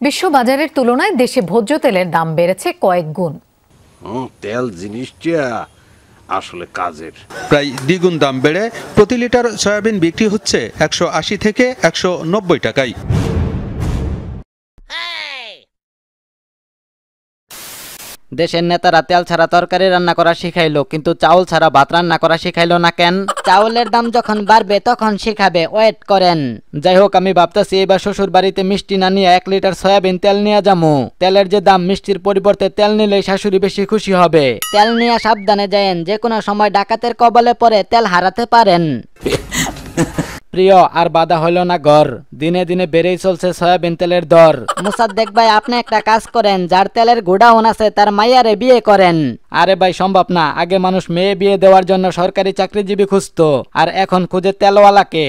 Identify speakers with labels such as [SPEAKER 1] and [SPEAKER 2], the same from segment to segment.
[SPEAKER 1] বিশ্ববাজারের তুলনায় দেশে ভোজ্য তেলের দাম বেড়েছে কয়েক গুণ।
[SPEAKER 2] তেল জিনিসটা আসলে কাজের।
[SPEAKER 3] প্রায় দ্বিগুণ দাম বেড়ে প্রতি লিটার সয়াবিন বিক্রি হচ্ছে 180 থেকে 190 টাকায়।
[SPEAKER 4] দেশের নেতারা তেল ছাড়া তরকারি রান্না করা শিখাইলো, কিন্তু চাউল ছাড়া ভাত রান্না করা শিখাইলো না কেন? চাউলের দাম যখন বাড়বে তখন শিখাবে, ওয়েট করেন। যাই হোক, আমি ভাবতেছি এবার শ্বশুর বাড়িতে মিষ্টি না নিয়ে 1 লিটার সয়াবিন তেল নিয়ে যাবো। তেলের যে দাম, মিষ্টির পরিবর্তে তেল নিলেই শাশুড়ি বেশি খুশি হবে। তেল নিয়ে সাবধানে যায়েন, যে কোনো সময় ডাকাতের কবলে পড়ে তেল হারাতে পারেন। প্রিয়, আর বাধা হইল না ঘর, দিনে দিনে বেড়েই চলছে সয়াবিন তেলের দর। মুসাদ্দেক ভাই, আপনি একটা কাজ করেন, যার তেলের গোডাউন আছে তার মাইয়ারে বিয়ে করেন। আরে ভাই, সম্ভব না। আগে মানুষ মেয়ে বিয়ে দেওয়ার জন্য সরকারি চাকরিজীবী খুঁজতো, আর এখন খুঁজে তেলওয়ালাকে।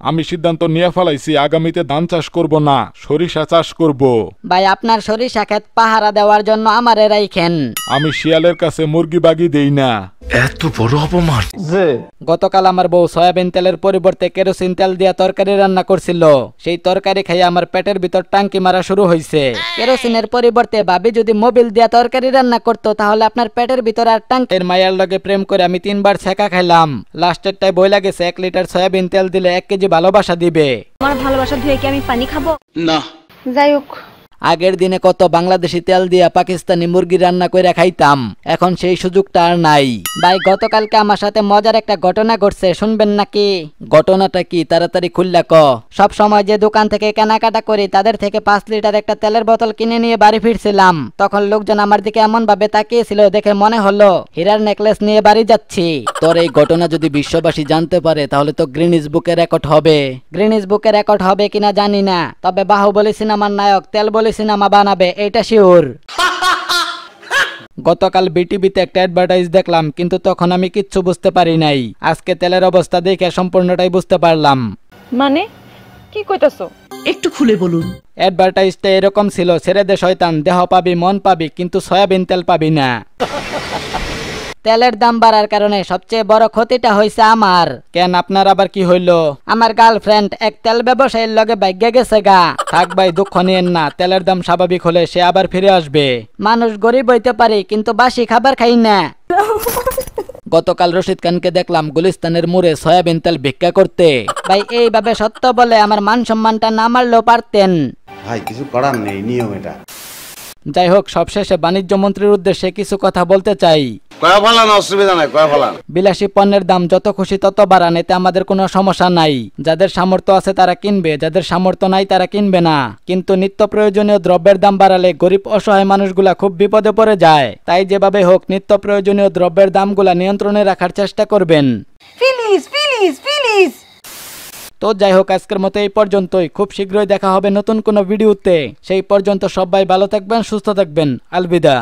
[SPEAKER 5] আমি সিদ্ধান্ত নিয়ে ফেলাইছি, আগামীতে ধান চাষ করব না, সরিষা চাষ করব।
[SPEAKER 4] ভাই, আপনার সরিষা ক্ষেত পাহারা দেওয়ার জন্য আমারে রাইখেন।
[SPEAKER 5] আমি শিয়ালের কাছে মুরগি বাগি দেই না।
[SPEAKER 2] এত বড় অপমান।
[SPEAKER 4] গতকাল আমার বউ সয়াবিন তেলের পরিবর্তে কেরোসিন তেল দিয়া তরকারি রান্না করছিল। সেই তরকারি খাইয়ে আমার পেটের ভিতর টাঙ্কি মারা শুরু হয়েছে। কেরোসিনের পরিবর্তে ভাবি যদি মোবিল দিয়া তরকারি রান্না করতো, তাহলে আপনার পেটের ভিতর আর টাঙ্কির মায়ের লগে প্রেম করে আমি 3 বার ছেঁকা খাইলাম। লাস্টেরটাই বই লাগেছে 1 লিটার সয়াবিন তেল দিলে 1 কেজি ভালোবাসা দিবে।
[SPEAKER 6] আমার ভালোবাসা ধুয়ে কি আমি পানি খাবো
[SPEAKER 2] না?
[SPEAKER 6] যাই হোক,
[SPEAKER 4] আগের দিনে কত বাংলাদেশি তেল দিয়া পাকিস্তানি মুরগি রান্না করে খাইতাম, এখন সেই সুযোগটা আর নাই। ভাই, গতকালকে আমার সাথে মজার একটা ঘটনা ঘটছে, শুনবেন নাকি? ঘটনাটা কি, তাড়াতাড়ি খুললা ক। সব সময় যে দোকান থেকে কেনাকাটা করি, তাদের থেকে 5 লিটার একটা তেলের বোতল কিনে নিয়ে বাড়ি ফিরছিলাম। তখন লোকজন আমার দিকে এমন ভাবে তাকিয়েছিল, দেখে মনে হলো হীরার নেকলেস নিয়ে বাড়ি যাচ্ছি। তোর এই ঘটনা যদি বিশ্ববাসী জানতে পারে, তাহলে তো গ্রিনিস বুকে রেকর্ড হবে। গ্রিনিস বুকে রেকর্ড হবে কিনা জানি না, তবে বাহুবলী সিনেমার নায়ক তেল বলে সিনেমা বানাবে, এটা শিওর। গতকাল বিটিভিতে একটা অ্যাডভার্টাইজ দেখলাম, কিন্তু তখন আমি কিচ্ছু বুঝতে পারি নাই। আজকে তেলের অবস্থা দেখে সম্পূর্ণটাই বুঝতে পারলাম।
[SPEAKER 6] মানে কি কইতাছো?
[SPEAKER 7] একটু খুলে বলুন।
[SPEAKER 4] অ্যাডভার্টাইজটা এরকম ছিল, ছেড়ে দে শয়তান, দেহ পাবি মন পাবি, কিন্তু সয়াবিন তেল পাবি না। তেলের দাম বাড়ার কারণে সবচেয়ে বড় ক্ষতিটা হয়েছে আমার। কেন, আপনার আবার কি হইল? আমার গার্লফ্রেন্ড এক তেল ব্যবসায়ীর লগে ভাগ্যে গেছে গা। থাক ভাই, দুঃখ নিয়েন না, তেলের দাম স্বাভাবিক হলে সে আবার ফিরে আসবে। মানুষ গরিব হইতে পারে, কিন্তু বাসি খাবার খাই না। গতকাল রশিদ খানকে দেখলাম গুলিস্তানের মোড়ে সয়াবিন তেল ভিক্ষা করতে। ভাই, এইভাবে সত্য বলে আমার মান সম্মানটা না মারলেও পারতেন।
[SPEAKER 8] ভাই, কিছু করার নেই, নিয়ম এটা।
[SPEAKER 4] যাই হোক, সবশেষে বাণিজ্য মন্ত্রীর উদ্দেশ্যে কিছু কথা বলতে চাই। বিলাসী পণ্যের দাম যত খুশি তত বাড়ান, এতে আমাদের কোনো সমস্যা নাই। যাদের সামর্থ্য আছে তারা কিনবে, যাদের সামর্থ্য নাই তারা কিনবে না। কিন্তু নিত্য প্রয়োজনীয় দ্রব্যের দাম বাড়ালে গরিব অসহায় মানুষগুলা খুব বিপদে পড়ে যায়। তাই যেভাবে হোক নিত্য প্রয়োজনীয় দ্রব্যের দামগুলা নিয়ন্ত্রণে রাখার চেষ্টা করবেন।
[SPEAKER 6] Please please please.
[SPEAKER 4] তো যাই হোক, আজকের মতো এই পর্যন্তই। খুব শীঘ্রই দেখা হবে নতুন কোনো ভিডিওতে। সেই পর্যন্ত সবাই ভালো থাকবেন, সুস্থ থাকবেন। আলবিদা।